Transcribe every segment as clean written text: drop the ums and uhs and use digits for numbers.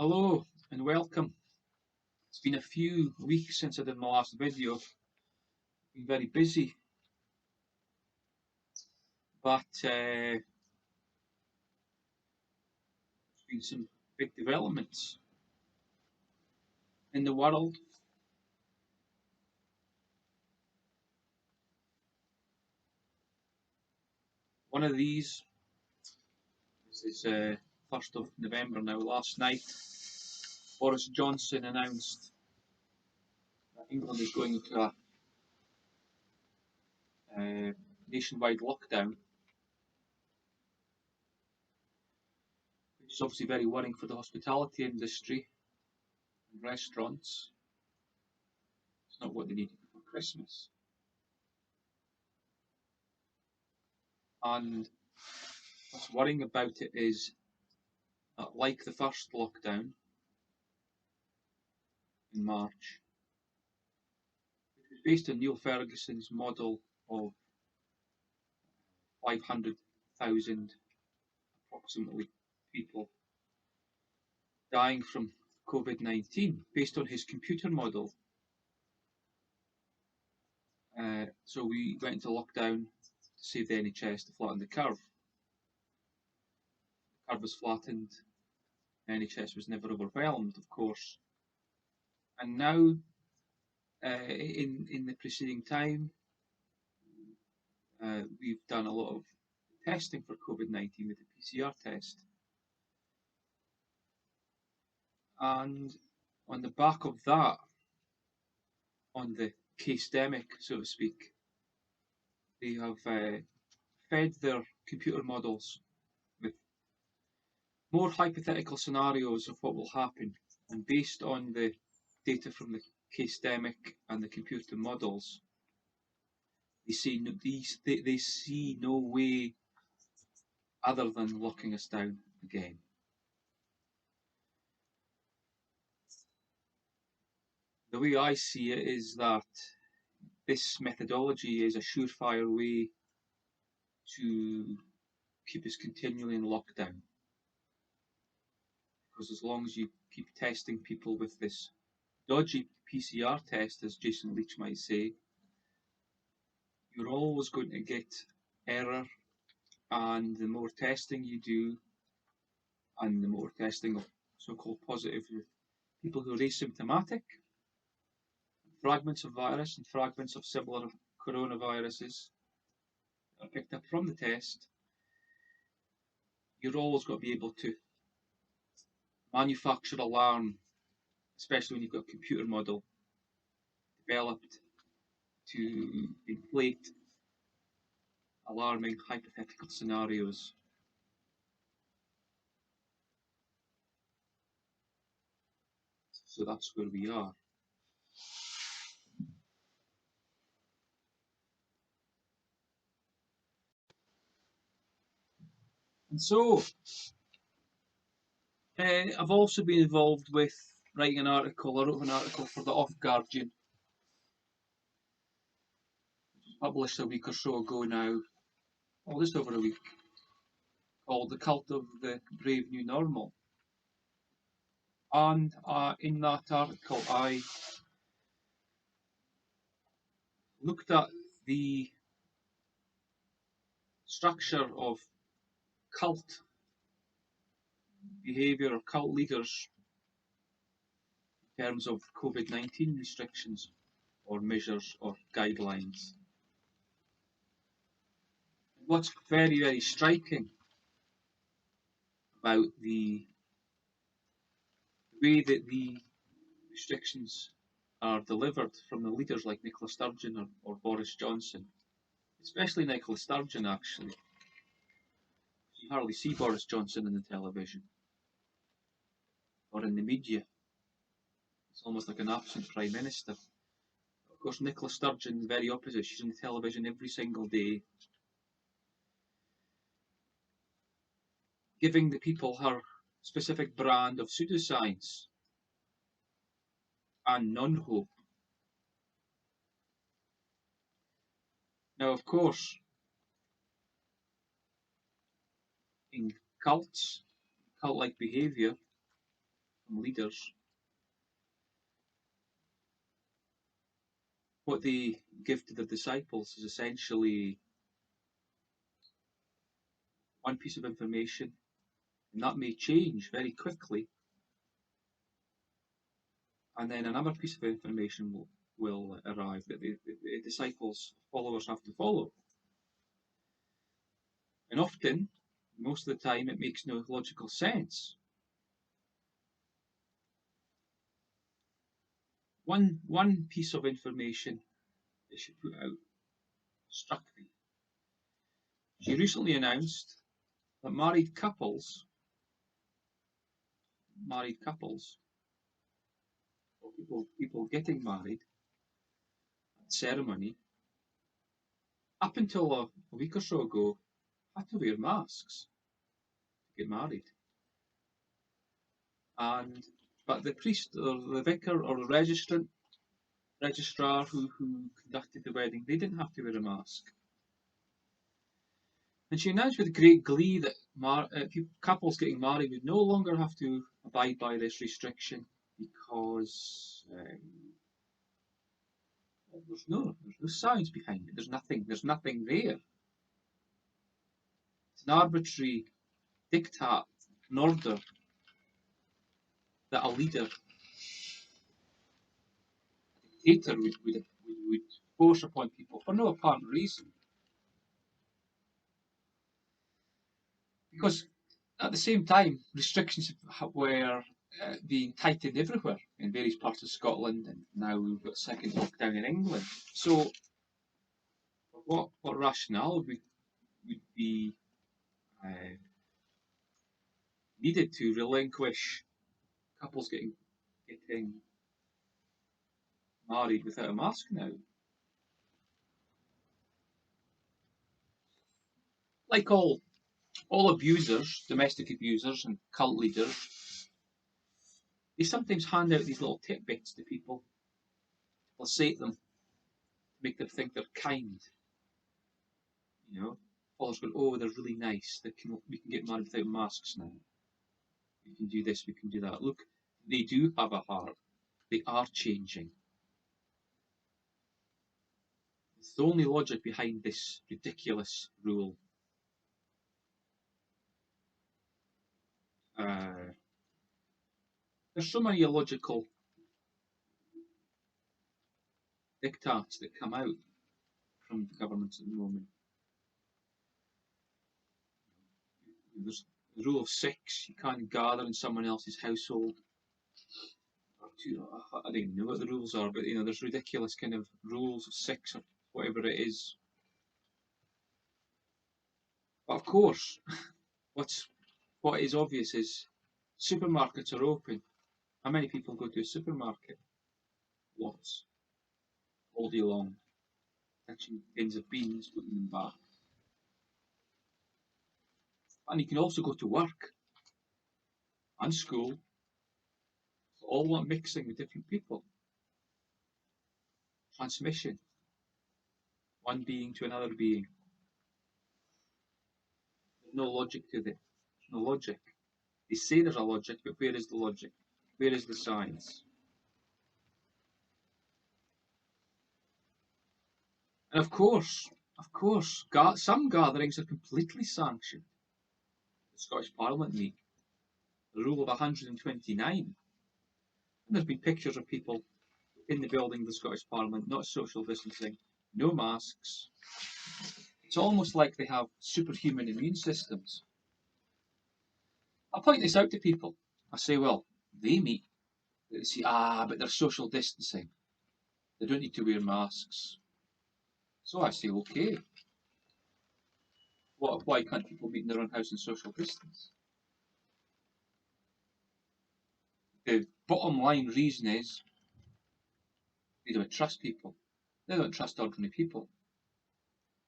Hello and welcome. It's been a few weeks since I did my last video. Been very busy, but there's been some big developments in the world. One of these, this is 1st of November now, last night, Boris Johnson announced that England is going into a nationwide lockdown, which is obviously very worrying for the hospitality industry and restaurants. It's not what they needed for Christmas. And what's worrying about it is that, like the first lockdown in March, it was based on Neil Ferguson's model of 500,000 approximately people dying from COVID-19, based on his computer model. So we went into lockdown to save the NHS, to flatten the curve. The curve was flattened, the NHS was never overwhelmed, of course. And now, in the preceding time, we've done a lot of testing for COVID-19 with the PCR test. And on the back of that, on the case-demic, so to speak, they have fed their computer models with more hypothetical scenarios of what will happen. And based on the data from the case-demic and the computer models, they see no way other than locking us down again. The way I see it is that this methodology is a surefire way to keep us continually in lockdown. Because as long as you keep testing people with this dodgy PCR test, as Jason Leach might say, you're always going to get error, and the more testing you do, and the more testing of so-called positive people who are asymptomatic, fragments of virus and fragments of similar coronaviruses are picked up from the test, you're always got to be able to manufacture alarm, especially when you've got a computer model developed to inflate alarming hypothetical scenarios. So that's where we are. And so, I've also been involved with writing an article. I wrote an article for the Off Guardian, published a week or so ago now, or just over a week, called The Cult of the Brave New Normal. And in that article, I looked at the structure of cult behaviour or cult leaders in terms of COVID-19 restrictions or measures or guidelines. What's very, very striking about the way that the restrictions are delivered from the leaders like Nicola Sturgeon or Boris Johnson, especially Nicola Sturgeon actually. You hardly see Boris Johnson in the television or in the media. It's almost like an absent Prime Minister. Of course, Nicola Sturgeon is the very opposite. She's on the television every single day, giving the people her specific brand of pseudoscience and non-hope. Now, of course, in cults, cult-like behaviour, from leaders, what they give to their disciples is essentially one piece of information, and that may change very quickly, and then another piece of information will arrive that the disciples, followers have to follow. And often, most of the time, it makes no logical sense. One piece of information that she put out struck me. She recently announced that married couples, or people getting married at ceremony, up until a week or so ago, had to wear masks to get married. And but the priest or the vicar or the registrar who conducted the wedding, they didn't have to wear a mask. And she announced with great glee that couples getting married would no longer have to abide by this restriction because there's no science behind it. There's nothing there. It's an arbitrary diktat, an order that a leader, a dictator would force upon people for no apparent reason. Because at the same time, restrictions were being tightened everywhere in various parts of Scotland, and now we've got second lockdown in England. So, what rationale would be needed to relinquish couples getting married without a mask now? Like all abusers, domestic abusers, and cult leaders, they sometimes hand out these little tidbits to people. They'll say to them to make them think they're kind. You know, followers go, "Oh, they're really nice. We can get married without masks now. We can do this. We can do that." Look, they do have a heart. They are changing. It's the only logic behind this ridiculous rule. There's so many illogical diktats that come out from the governments at the moment. There's the rule of 6. You can't gather in someone else's household. I don't even know what the rules are, but there's ridiculous kind of rules of 6 or whatever it is. But of course, what is obvious is supermarkets are open. How many people go to a supermarket? Lots. All day long. Touching tins of beans, putting them back. And you can also go to work and school, all mixing with different people. Transmission. One being to another being. There's no logic to this. There's no logic. They say there's a logic, but where is the logic? Where is the science? And of course, some gatherings are completely sanctioned. The Scottish Parliament meet. The rule of 129. And there's been pictures of people in the building of the Scottish Parliament, not social distancing, no masks. It's almost like they have superhuman immune systems. I point this out to people. I say, well, they meet. They say, but they're social distancing. They don't need to wear masks. So I say, okay. Why can't people meet in their own house and social distance? The bottom line reason is they don't trust people. They don't trust ordinary people.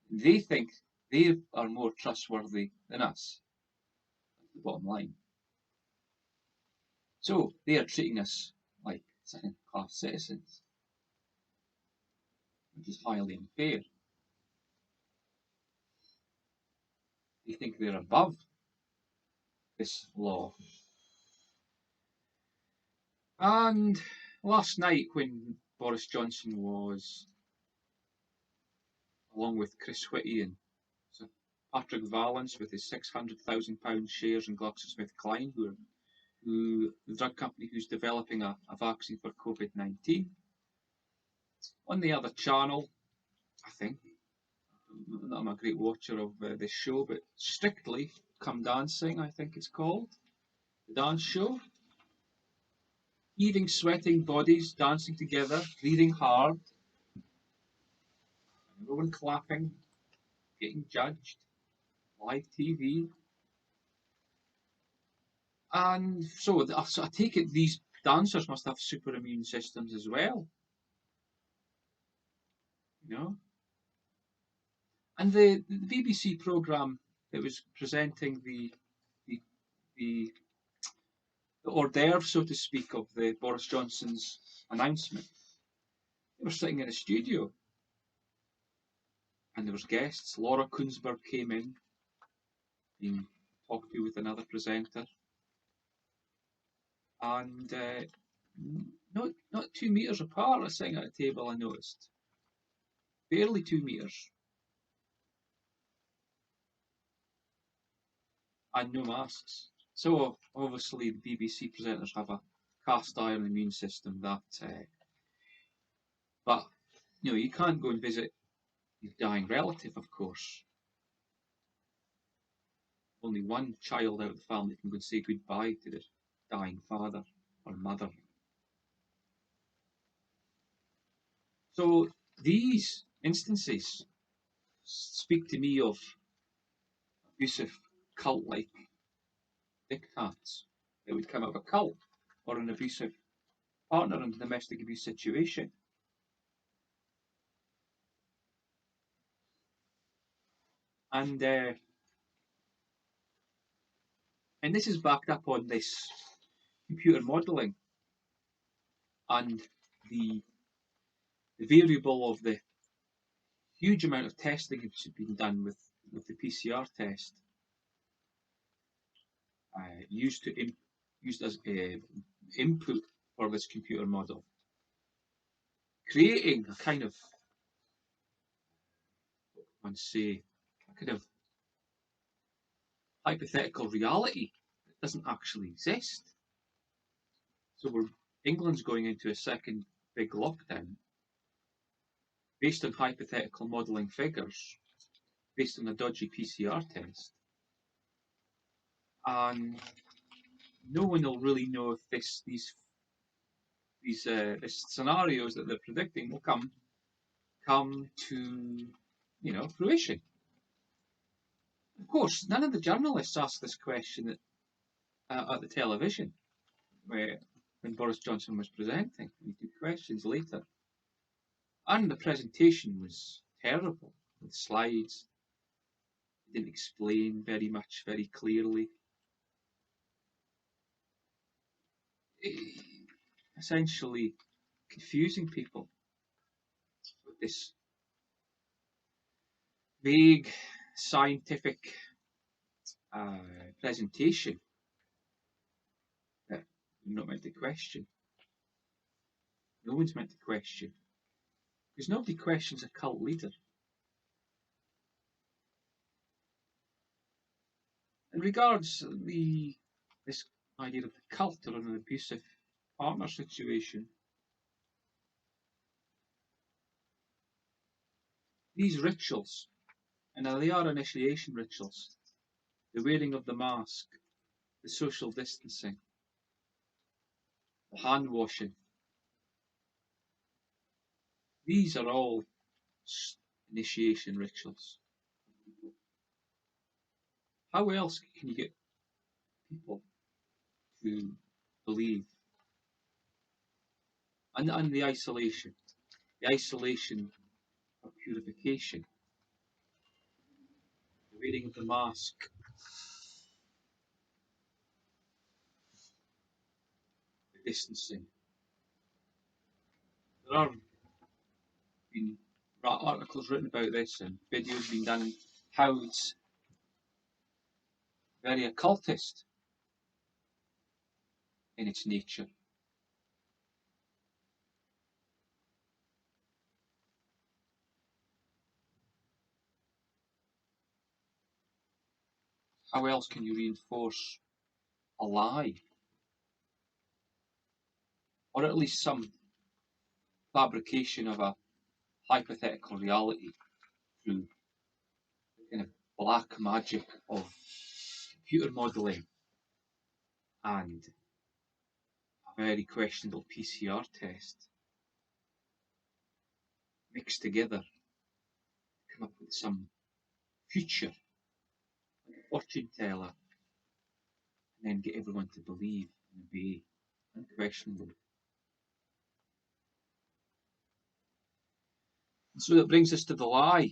They think they are more trustworthy than us. That's the bottom line. So they are treating us like second-class citizens, which is highly unfair. They think they're above this law. And last night, when Boris Johnson was, along with Chris Whitty and Sir Patrick Vallance with his £600,000 shares in GlaxoSmithKline, the drug company who's developing a vaccine for COVID-19, on the other channel, I think, I'm a great watcher of this show, but Strictly Come Dancing, I think it's called, the dance show. Heaving, sweating bodies dancing together, breathing hard, everyone clapping, getting judged, live TV. And so I take it these dancers must have super immune systems as well, you know. And the BBC programme that was presenting the, the the hors d'oeuvre, so to speak, of the Boris Johnson's announcement, they were sitting in a studio, and there was guests. Laura Kuenssberg came in, being talked to with another presenter, and not 2 meters apart, sitting at a table. I noticed, barely 2 meters, and no masks. So obviously the BBC presenters have a cast iron immune system that, but you can't go and visit your dying relative, of course. Only one child out of the family can go and say goodbye to their dying father or mother. So these instances speak to me of abusive cult-like diktats that would come out of a cult or an abusive partner in a domestic abuse situation. And this is backed up on this computer modelling and the variable of the huge amount of testing that's been done with the PCR test, used as input for this computer model, creating a kind of, one say, a kind of hypothetical reality that doesn't actually exist. So England's going into a second big lockdown based on hypothetical modelling figures, based on a dodgy PCR test, and no one will really know if these scenarios that they're predicting will come to fruition. Of course, none of the journalists asked this question at the television when Boris Johnson was presenting. He took questions later, and the presentation was terrible with slides. He didn't explain very much, very clearly. Essentially confusing people with this vague scientific presentation that you're not meant to question. No one's meant to question, because nobody questions a cult leader. In regards this idea of the cult or an abusive partner situation, these rituals, and they are initiation rituals, the wearing of the mask, the social distancing, the hand washing, these are all initiation rituals. How else can you get people to believe? And the isolation of purification, the wearing of the mask, the distancing. There are been articles written about this and videos being done, how it's very occultist in its nature. how else can you reinforce a lie? Or at least some fabrication of a hypothetical reality through the kind of black magic of computer modelling and a very questionable PCR test mixed together to come up with some future fortune teller and then get everyone to believe and obey unquestionably. And so that brings us to the lie.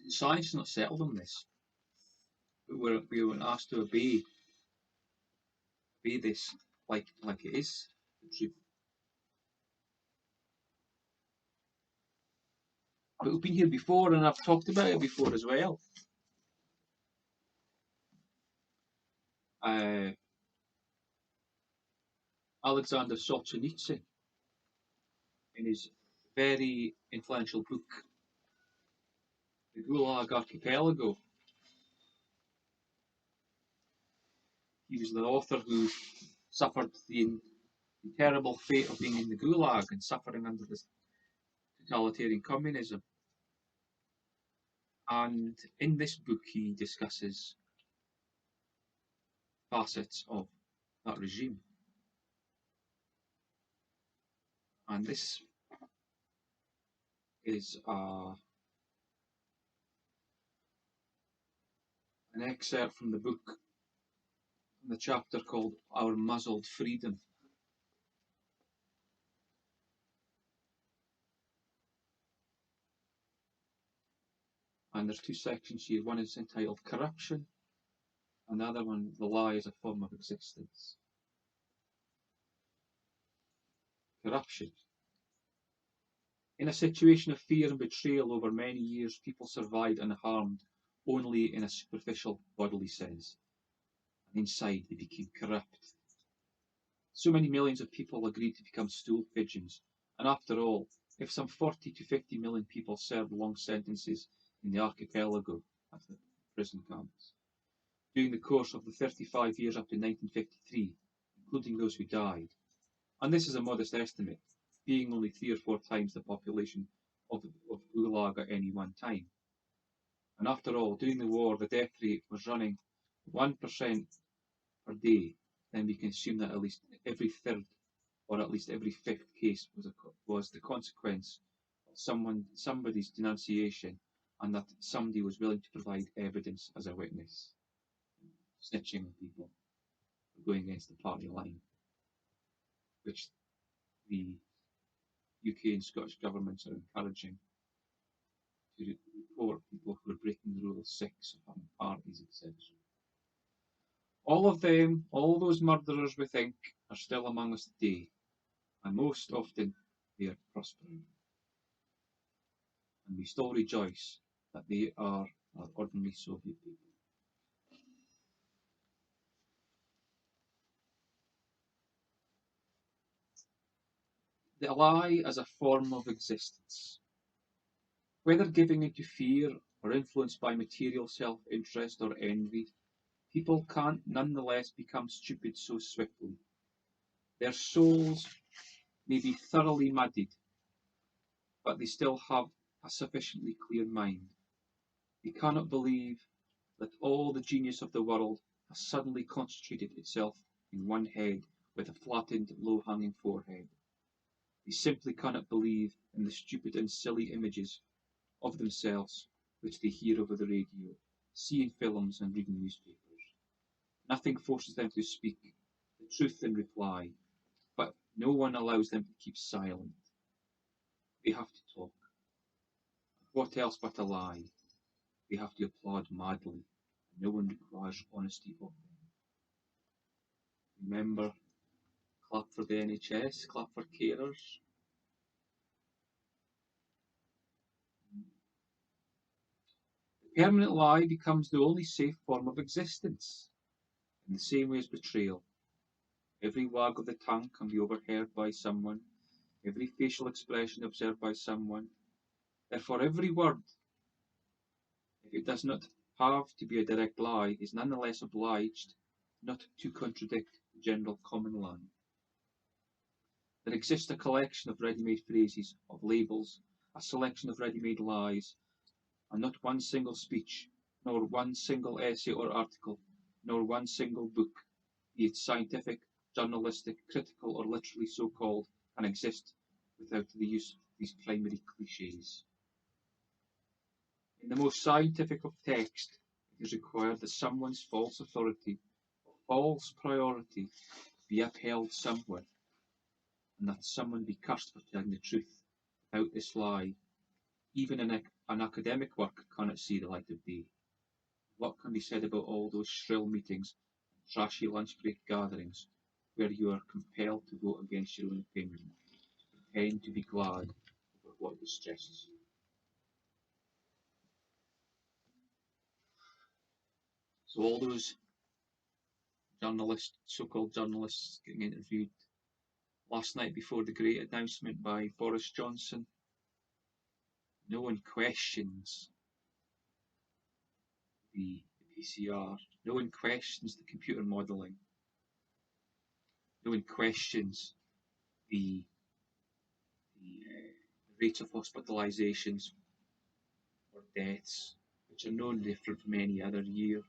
Science is not settled on this. We were asked to obey this like it is the truth. But we've been here before and I've talked about it before as well. Alexander Solzhenitsyn, in his very influential book, The Gulag Archipelago, he was the author who suffered the terrible fate of being in the Gulag and suffering under this totalitarian communism. And in this book, he discusses facets of that regime. And this is an excerpt from the book, from the chapter called Our Muzzled Freedom. And there's two sections here. One is entitled Corruption, and the other one, The Lie as a Form of Existence. Corruption. In a situation of fear and betrayal over many years, people survived unharmed only in a superficial bodily sense. And inside, they became corrupt. So many millions of people agreed to become stool pigeons. And after all, if some 40 to 50 million people served long sentences in the archipelago at the prison camps, during the course of the 35 years up to 1953, including those who died, and this is a modest estimate, being only 3 or 4 times the population of Gulag at any one time. And after all, during the war, the death rate was running 1% per day, then we can assume that at least every third or at least every fifth case was the consequence of somebody's denunciation, and that somebody was willing to provide evidence as a witness, snitching on people, going against the party line, which the UK and Scottish governments are encouraging to report people who are breaking the rule of 6 of having parties, etc. All of them, all those murderers we think, are still among us today, and most often they are prospering. And we still rejoice that they are our ordinary Soviet people. The lie as a form of existence. Whether giving into fear or influenced by material self-interest or envy, people can't nonetheless become stupid so swiftly. Their souls may be thoroughly muddied, but they still have a sufficiently clear mind. They cannot believe that all the genius of the world has suddenly concentrated itself in one head with a flattened, low-hanging forehead. They simply cannot believe in the stupid and silly images of themselves which they hear over the radio, see in films and read in newspapers. Nothing forces them to speak the truth in reply, but no one allows them to keep silent. They have to talk. What else but a lie? They have to applaud madly, and no one requires honesty of them. Remember, clap for the NHS, clap for carers. The permanent lie becomes the only safe form of existence, in the same way as betrayal. Every wag of the tongue can be overheard by someone, every facial expression observed by someone. Therefore, every word it does not have to be a direct lie, is nonetheless obliged not to contradict the general common line. There exists a collection of ready-made phrases, of labels, a selection of ready-made lies, and not one single speech, nor one single essay or article, nor one single book, be it scientific, journalistic, critical, or literally so called, can exist without the use of these primary cliches. In the most scientific of text, it is required that someone's false authority or false priority be upheld somewhere, and that someone be cursed for telling the truth. Without this lie, even an academic work cannot see the light of day. What can be said about all those shrill meetings and trashy lunch break gatherings where you are compelled to vote against your own opinion, to pretend to be glad over what distresses you? So all those journalists, so-called journalists, getting interviewed last night before the great announcement by Boris Johnson, no one questions the PCR. No one questions the computer modelling. No one questions the rate of hospitalisations or deaths, which are no different from any other year.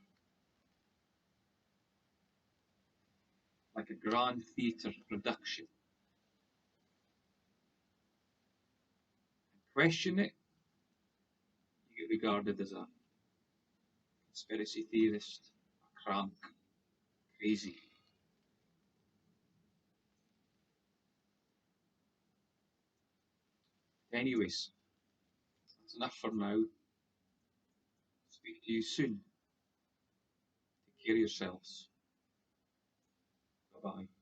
Like a grand theatre production. Question it, you get regarded as a conspiracy theorist, a crank, crazy. Anyways, that's enough for now. Speak to you soon. Take care of yourselves. Bye bye.